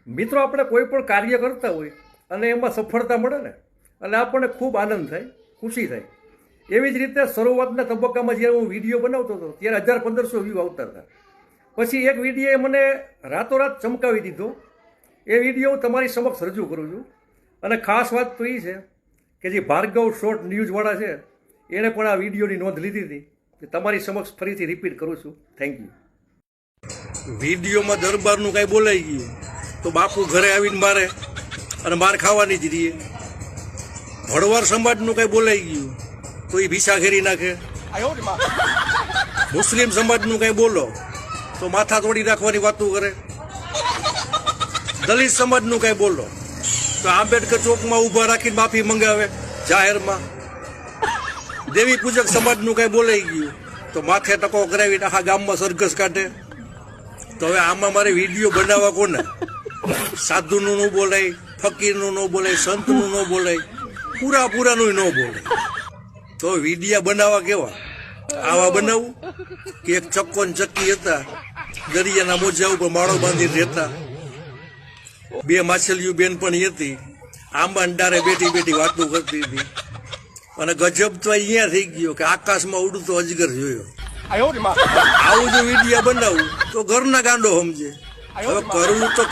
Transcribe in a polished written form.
મિત્રો આપણે કોઈ પણ કાર્ય કરતા હોય અને એમાં સફળતા મળે ને અને આપણને ખૂબ આનંદ થાય, ખુશી થાય. એવી જ રીતે શરૂઆતના તબક્કામાં જ્યારે હું વિડીયો બનાવતો હતો ત્યારે 1000-1500 વ્યૂ આવતા હતા. પછી એક વિડીયોએ મને રાતોરાત ચમકાવી દીધો. એ વિડીયો હું તમારી સમક્ષ રજૂ કરું છું. અને ખાસ વાત તો એ છે કે જે ભાર્ગવ શોર્ટ ન્યૂઝવાળા છે એણે પણ આ વિડીયોની નોંધ લીધી હતી. કે તમારી સમક્ષ ફરીથી રિપીટ કરું છું. Thank you. વિડીયોમાં દરબારનું કાંઈ બોલાઈ ગયું તો બાપુ ઘરે આવીને મારે અને માર ખાવાની જ રહીએ. ભડવાર સમાજનું કાંઈ બોલાઈ ગયું તો એ ભીસા ઘેરી નાખે. મુસ્લિમ સમાજનું કાંઈ બોલો તો માથા તોડી નાખવાની વાતો કરે. દલિત સમાજનું કાંઈ બોલો તો આંબેડકર ચોકમાં ઊભા રાખીને માફી મંગાવે જાહેરમાં. દેવી પૂજક સમાજનું કાંઈ બોલાઈ ગયું તો માથે ટકો કરાવીને આખા ગામમાં સરઘસ કાઢે. તો હવે આમાં મારે વિડીયો બનાવવા કોને? સાધુનું ન બોલાય, ફકીરનું ન બોલાય, સંતનું ન બોલાય, પૂરાનું ન બોલાય. તો વિડીયા બનાવવા કેવા? આવા બનાવું કે એક ચક્કો ને ચક્કી હતા, દરિયાના મોજા ઉપર માળો બાંધીને રહેતા. બે માછલીઓ બેનપણી હતી, આંબાના ડારે બેઠી બેઠી વાતો કરતી હતી. અને ગજબ તો અહીંયા થઈ ગયો કે આકાશમાં ઉડતો અજગર જોયો. આવું જો વિડીયા બનાવું તો ઘરના ગાંડો સમજે. હવે કરવું તો